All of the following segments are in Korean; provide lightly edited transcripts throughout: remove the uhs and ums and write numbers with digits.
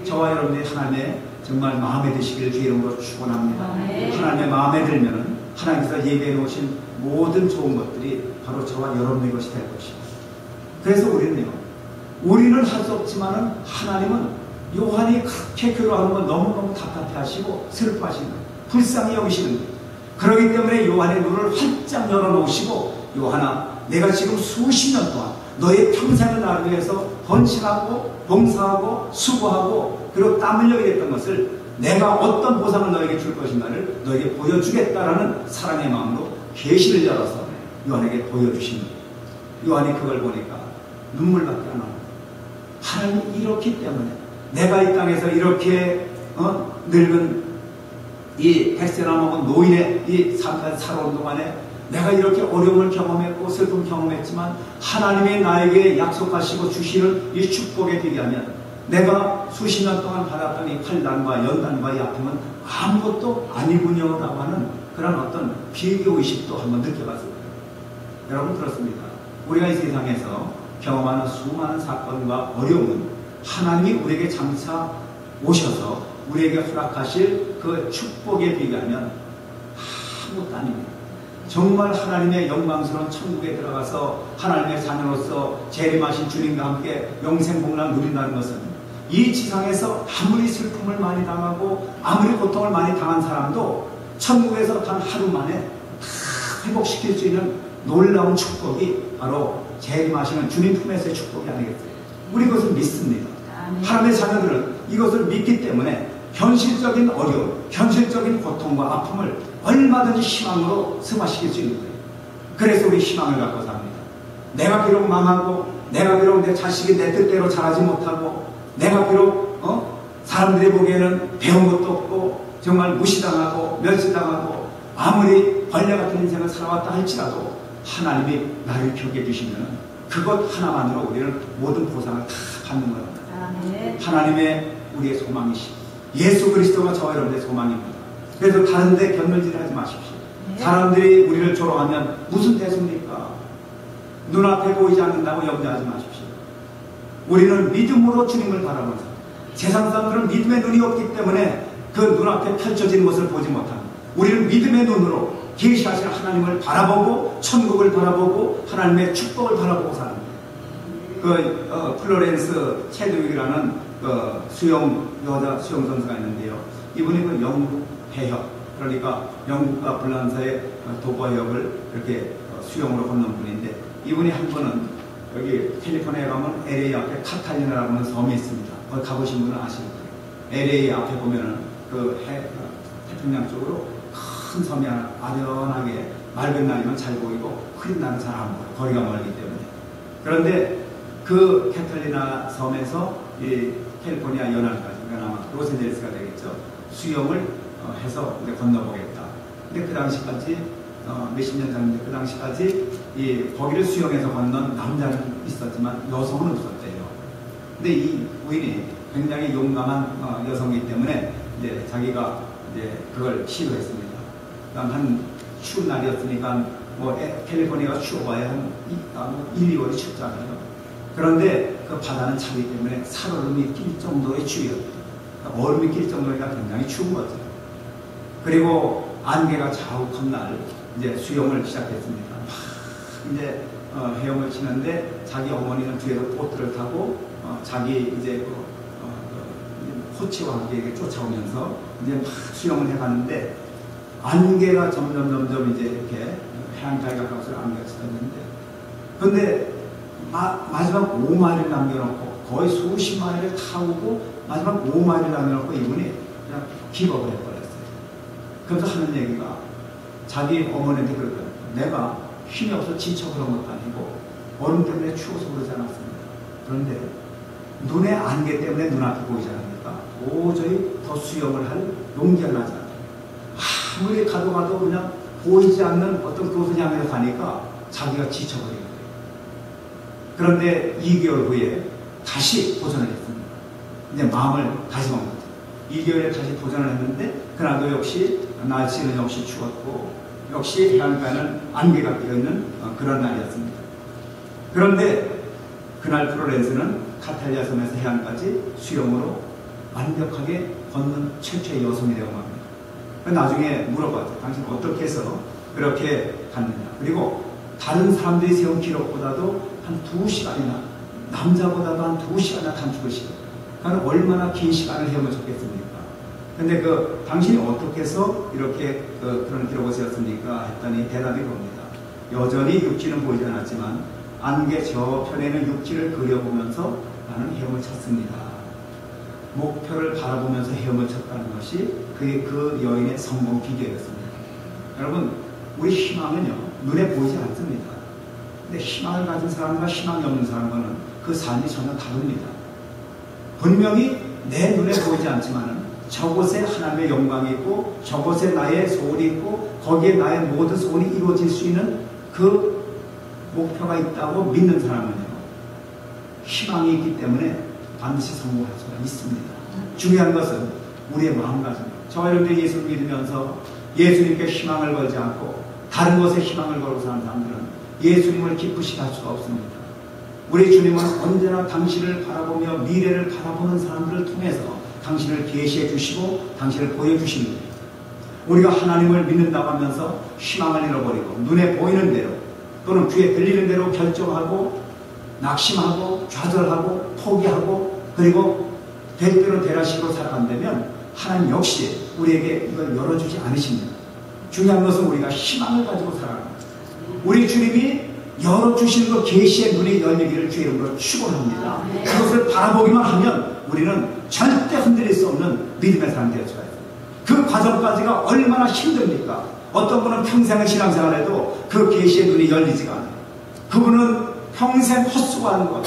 저와 여러분들이 하나님의 정말 마음에 드시기를 주의 이름으로 축원합니다. 하나님의 마음에 들면은 하나님께서 예배해 놓으신 모든 좋은 것들이 바로 저와 여러분의 것이 될 것입니다. 그래서 우리는 할 수 없지만은 하나님은 요한이 그렇게 교류하는 건 너무너무 답답해 하시고 슬퍼하시는 거예요. 불쌍히 여기시는 거예요. 그렇기 때문에 요한의 눈을 활짝 열어놓으시고, 요한아, 내가 지금 수십 년 동안 너의 평생을 나를 위해서 헌신하고 봉사하고 수고하고 그리고 땀 흘려 일했던 것을 내가 어떤 보상을 너에게 줄 것인가를 너에게 보여주겠다라는 사랑의 마음으로 계시를 열어서 요한에게 보여주신 거예요. 요한이 그걸 보니까 눈물밖에 안 나요. 하나님이 이렇기 때문에 내가 이 땅에서 이렇게 늙은 이 백세나 먹은 노인의 이 삶까지 살아온 동안에 내가 이렇게 어려움을 경험했고 슬픔 경험했지만 하나님이 나에게 약속하시고 주시는 이 축복에 비교하면 내가 수십 년 동안 받았던 이 환난과 연단과 이 아픔은 아무것도 아니군요 라고 하는 그런 어떤 비교의식도 한번 느껴봤을 거예요. 여러분 그렇습니다. 우리가 이 세상에서 경험하는 수많은 사건과 어려움은 하나님이 우리에게 장차 오셔서 우리에게 허락하실 그 축복에 비교하면 아무것도 아닙니다. 정말 하나님의 영광스러운 천국에 들어가서 하나님의 자녀로서 재림하신 주님과 함께 영생복락을 누린다는 것은 이 지상에서 아무리 슬픔을 많이 당하고 아무리 고통을 많이 당한 사람도 천국에서 단 하루 만에 다 회복시킬 수 있는 놀라운 축복이 바로 재림하시는 주님 품에서의 축복이 아니겠어요? 우리 그것을 믿습니다. 하나님의 자녀들은 이것을 믿기 때문에 현실적인 어려움, 현실적인 고통과 아픔을 얼마든지 희망으로 승화시킬 수 있는 거예요. 그래서 우리 희망을 갖고 삽니다. 내가 비록 망하고 내가 비록 내 자식이 내 뜻대로 자라지 못하고 내가 비록 사람들이 보기에는 배운 것도 없고 정말 무시당하고 멸시당하고 아무리 벌레 같은 인생을 살아왔다 할지라도 하나님이 나를 펴게 주시면 그것 하나만으로 우리는 모든 보상을 다 받는 겁니다. 하나님의 우리의 소망이시고 예수 그리스도가 저와 여러분의 소망입니다. 그래서 다른 데 견물질 하지 마십시오. 사람들이 우리를 조롱하면 무슨 대수입니까? 눈앞에 보이지 않는다고 염려하지 마십시오. 우리는 믿음으로 주님을 바라보면서, 세상 사람들은 믿음의 눈이 없기 때문에 그 눈앞에 펼쳐진 것을 보지 못합니다. 우리는 믿음의 눈으로 계시하신 하나님을 바라보고 천국을 바라보고 하나님의 축복을 바라보고 삽니다. 플로렌스 체드윅이라는 여자 수영 선수가 있는데요. 이분이 영국 해협, 그러니까 영국과 불란서의 도보역을 이렇게 수영으로 건넌 분인데, 이분이 한 번은 여기 캘리포니아에 가면 LA 앞에 카탈리나라고 하는 섬이 있습니다. 거기 가보신 분은 아실 거예요. LA 앞에 보면은 태평양 쪽으로 큰 섬이 하나 아련하게 맑은 날이면 잘 보이고 흐린 날은 잘 안 보여요. 거리가 멀기 때문에. 그런데 그 카탈리나 섬에서 이 캘리포니아 연안까지, 그러니까 아마 로스앤젤레스가 되겠죠. 수영을 해서 건너보겠다. 근데 그 당시까지 몇십 년 전인데 그 당시까지 거기를 수영해서 건넌 남자는 있었지만 여성은 없었대요. 근데 이 부인이 굉장히 용감한 여성이기 때문에 이제 자기가 이제 그걸 시도했습니다. 그다음 한 추운 날이었으니까 캘리포니아가 추워봐야 한 1, 2월이 춥잖아요. 그런데 그 바다는 차기 때문에 살얼음이 낄 정도의 추위였대요. 그러니까 얼음이 낄 정도니까 굉장히 추운 거죠. 그리고 안개가 자욱한 날 이제 수영을 시작했습니다. 이제 헤엄을 치는데 자기 어머니는 뒤에서 보트를 타고 자기 이제 코치와 함께 쫓아오면서 이제 막 수영을 해갔는데 안개가 점점 이제 이렇게 해안가에 가까워서 안개가 짙어졌는데, 근데 마지막 5마일을 남겨놓고 거의 수십 마일을 타고 마지막 5마일을 남겨놓고 이분이 그냥 기겁을 해버렸어요. 그래서 하는 얘기가 자기 어머니한테 그랬거든요. 내가 힘이 없어 지쳐 그런 것도 아니고 얼음 때문에 추워서 그러지 않았습니다. 그런데 눈의 안개 때문에 눈앞이 보이지 않으니까 도저히 더 수영을 할 용기가 나지 않아요. 아무리 가도 그냥 보이지 않는 어떤 그곳을 향해서 가니까 자기가 지쳐버린 거예요. 그런데 2개월 후에 다시 도전을 했습니다. 이제 마음을 다시 먹은 거죠. 2개월에 다시 도전을 했는데 그날도 역시 날씨는 역시 추웠고 역시 해안가는 안개가 끼어있는 그런 날이었습니다. 그런데 그날 플로렌스는 카탈리아 섬에서 해안까지 수영으로 완벽하게 걷는 최초의 여성이라고 합니다. 나중에 물어봤죠. 당신 어떻게 해서 그렇게 갔느냐. 그리고 다른 사람들이 세운 기록보다도 한 2시간이나, 남자보다도 한 2시간이나 단축을 시켜요. 그러니까 얼마나 긴 시간을 헤엄쳤겠습니까? 근데 당신이 어떻게 해서 이렇게 그런 기록을 세웠습니까? 했더니 대답이 봅니다. 여전히 육지는 보이지 않았지만 안개 저편에는 육지를 그려보면서 나는 헤엄을 쳤습니다. 목표를 바라보면서 헤엄을 쳤다는 것이 그 여인의 성공 비결이었습니다. 여러분, 우리 희망은요, 눈에 보이지 않습니다. 근데 희망을 가진 사람과 희망이 없는 사람과는 그 삶이 전혀 다릅니다. 분명히 내 눈에 보이지 않지만은 저곳에 하나님의 영광이 있고 저곳에 나의 소원이 있고 거기에 나의 모든 소원이 이루어질 수 있는 그 목표가 있다고 믿는 사람은요, 희망이 있기 때문에 반드시 성공할 수가 있습니다. 중요한 것은 우리의 마음가짐입니다. 저와 여러분들이 예수를 믿으면서 예수님께 희망을 걸지 않고 다른 것에 희망을 걸고 사는 사람들은 예수님을 기쁘시게 할 수가 없습니다. 우리 주님은 언제나 당신을 바라보며 미래를 바라보는 사람들을 통해서 당신을 계시해 주시고 당신을 보여주시는 거예요. 우리가 하나님을 믿는다고 하면서 희망을 잃어버리고 눈에 보이는 대로 또는 귀에 들리는 대로 결정하고 낙심하고 좌절하고 포기하고 그리고 될 대로 되라식으로 살아간다면 하나님 역시 우리에게 이걸 열어주지 않으십니다. 중요한 것은 우리가 희망을 가지고 살아가는 거예요. 우리 주님이 열어주시는 그 계시의 눈이 열리기를 주의 이름으로 축원합니다. 그것을 바라보기만 하면 우리는 절대 흔들릴 수 없는 믿음의 사람이 될 수가 있어요. 그 과정까지가 얼마나 힘듭니까? 어떤 분은 평생을 신앙생활해도 그 계시의 눈이 열리지가 않아요. 그분은 평생 헛수고하는 것,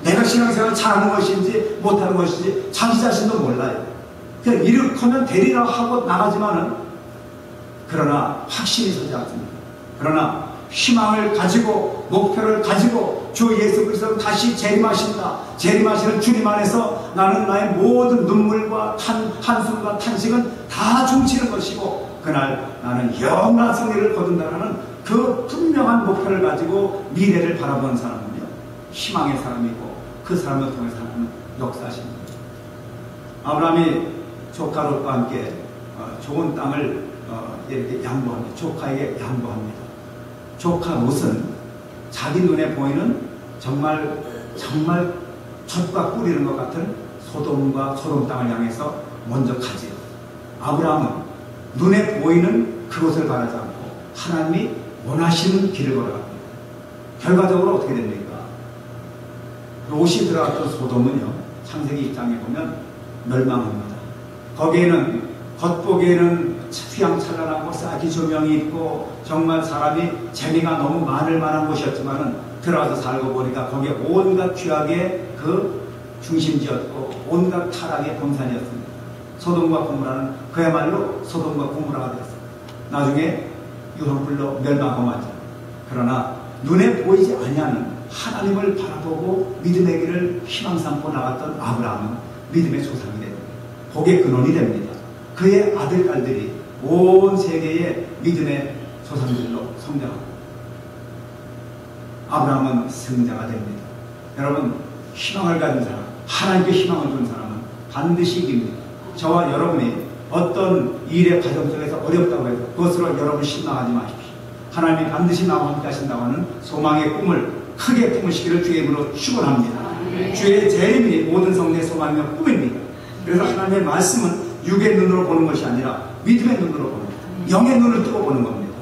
내가 신앙생활을 잘하는 것인지 못하는 것인지 자기 자신도 몰라요. 그냥 이렇게하면 되리라 하고 나가지만은 그러나 확신이 서지 않습니다. 그러나 희망을 가지고 목표를 가지고 주 예수 그리스도는 다시 재림하신다. 재림하시는 주님 안에서 나는 나의 모든 눈물과 한숨과 탄식은 다 중치는 것이고 그날 나는 영원한 승리를 거둔다는 그 분명한 목표를 가지고 미래를 바라보는 사람은요, 희망의 사람이고 그 사람을 통해서 하나님은 역사하십니다. 아브라함이 조카 롯과 함께 좋은 땅을 이렇게 양보합니다. 조카에게 양보합니다. 조카 롯은 자기 눈에 보이는 정말 젖과 꿀이는 것 같은 소돔과 소돔 땅을 향해서 먼저 가지요. 아브라함은 눈에 보이는 그것을 바라지 않고 하나님이 원하시는 길을 걸어갑니다. 결과적으로 어떻게 됩니까? 롯이 들어갔던 소돔은요, 창세기 1장에 보면 멸망합니다. 거기에는 겉보기에는 휘황찬란하고 쌓기 조명이 있고 정말 사람이 재미가 너무 많을 만한 곳이었지만은 들어가서 살고 보니까 거기에 온갖 죄악의 그 중심지였고 온갖 타락의 본산이었습니다. 소돔과 고모라는 그야말로 소돔과 고모라가 되었습니다. 나중에 유황불로 멸망하죠. 그러나 눈에 보이지 아니하는 하나님을 바라보고 믿음의 길을 희망 삼고 나갔던 아브라함은 믿음의 조상이 됩니다. 복의 근원이 됩니다. 그의 아들, 딸들이 온 세계의 믿음의 조상들로 성장합니다. 아브라함은 승자가 됩니다. 여러분, 희망을 가진 사람, 하나님께 희망을 준 사람은 반드시 이깁니다. 저와 여러분이 어떤 일의 과정 속에서 어렵다고 해서 그것으로 여러분 실망하지 마십시오. 하나님이 반드시 나와 함께 하신다고 하는 소망의 꿈을 크게 품으시기를 주의 이름으로 축원합니다. 주의 재림이 모든 성도의 소망이며 꿈입니다. 그래서 하나님의 말씀은 육의 눈으로 보는 것이 아니라 믿음의 눈으로 보는 겁니다. 영의 눈을 뜨고 보는 겁니다.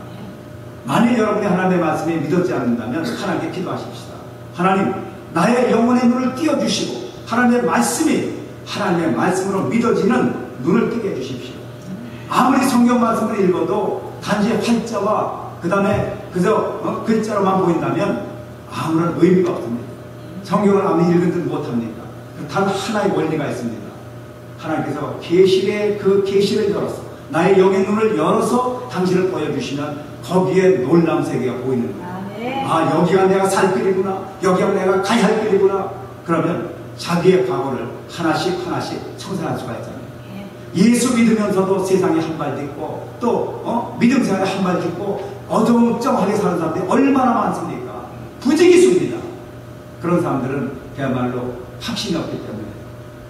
만일 여러분이 하나님의 말씀에 믿었지 않는다면 하나님께 기도하십시다. 하나님, 나의 영혼의 눈을 띄워주시고 하나님의 말씀이 하나님의 말씀으로 믿어지는 눈을 뜨게 해주십시오. 아무리 성경 말씀을 읽어도 단지 활자와 그 다음에 그저 글자로만 보인다면 아무런 의미가 없습니다. 성경을 아무리 읽은 듯 못합니까? 단 하나의 원리가 있습니다. 하나님께서 계시의 그 계시를 열어서 나의 영의 눈을 열어서 당신을 보여주시면 거기에 놀라운 세계가 보이는 거예요. 아, 여기가 내가 살 길이구나, 여기가 내가 가야 할 길이구나. 그러면 자기의 과거를 하나씩 청산할 수가 있잖아요. 예수 믿으면서도 세상에 한 발 딛고 또 믿음 생활에 한 발 딛고 어정쩡하게 사는 사람들이 얼마나 많습니까? 부지기수입니다. 그런 사람들은 그야말로 확신이 없기 때문에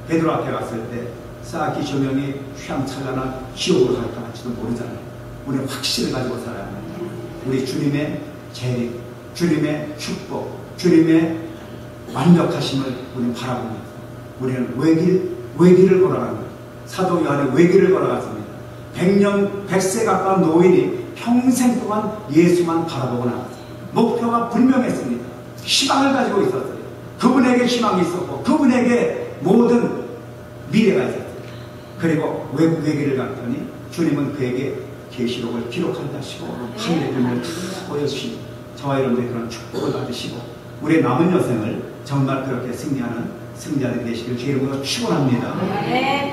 베드로 앞에 갔을 때 쌓기 조명이 휘황찬란한 지옥으로 갈까 할지도 모르잖아요. 우리는 확신을 가지고 살아야 합니다. 우리 주님의 재림, 주님의 축복, 주님의 완벽하심을 우리는 바라봅니다. 우리는 외길을 걸어갑니다. 사도 요한의 외길을 걸어갔습니다. 100세 가까운 노인이 평생 동안 예수만 바라보고 나갔어요. 목표가 분명했습니다. 희망을 가지고 있었어요. 그분에게 희망이 있었고 그분에게 모든 미래가 있었어요. 그리고 외길을 갔더니 주님은 그에게 계시록을 기록한다 하시고 하늘의 빛을 보여주시고 저와 여러분들의 그런 축복을 받으시고 우리의 남은 여생을 정말 그렇게 승리하는 승자들이 되시길 제 이름으로 축원합니다.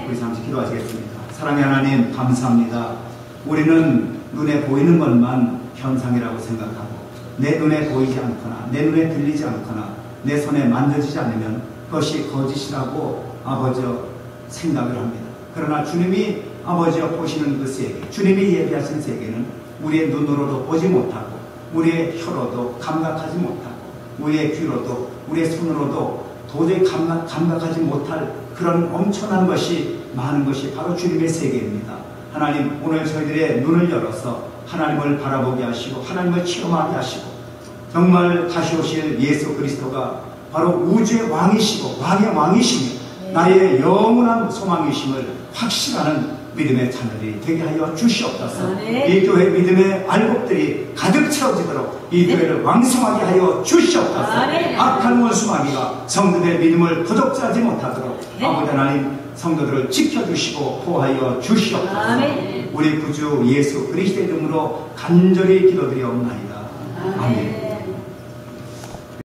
우리 잠시 기도하시겠습니다. 사랑의 하나님 감사합니다. 우리는 눈에 보이는 것만 현상이라고 생각하고 내 눈에 보이지 않거나 내 눈에 들리지 않거나 내 손에 만져지지 않으면 그것이 거짓이라고 아버지여 생각을 합니다. 그러나 주님이 아버지여 보시는 그 세계, 주님이 예비하신 세계는 우리의 눈으로도 보지 못하고 우리의 혀로도 감각하지 못하고 우리의 귀로도 우리의 손으로도 도저히 감각하지 못할 그런 엄청난 것이 많은 것이 바로 주님의 세계입니다. 하나님 오늘 저희들의 눈을 열어서 하나님을 바라보게 하시고 하나님을 체험하게 하시고 정말 다시 오실 예수 그리스도가 바로 우주의 왕이시고 왕의 왕이시며 나의 영원한 소망이심을 확신하는 믿음의 자녀들이 되게 하여 주시옵소서. 이 교회 믿음의 알곡들이 가득 채워지도록 이 교회를 왕성하게 하여 주시옵소서. 악한 원수마귀가 성도들의 믿음을 부족하지 못하도록 아버지 하나님 성도들을 지켜주시고 보호하여 주시옵소서. 우리 구주 예수 그리스도의 이름으로 간절히 기도드리옵나이다. 아멘.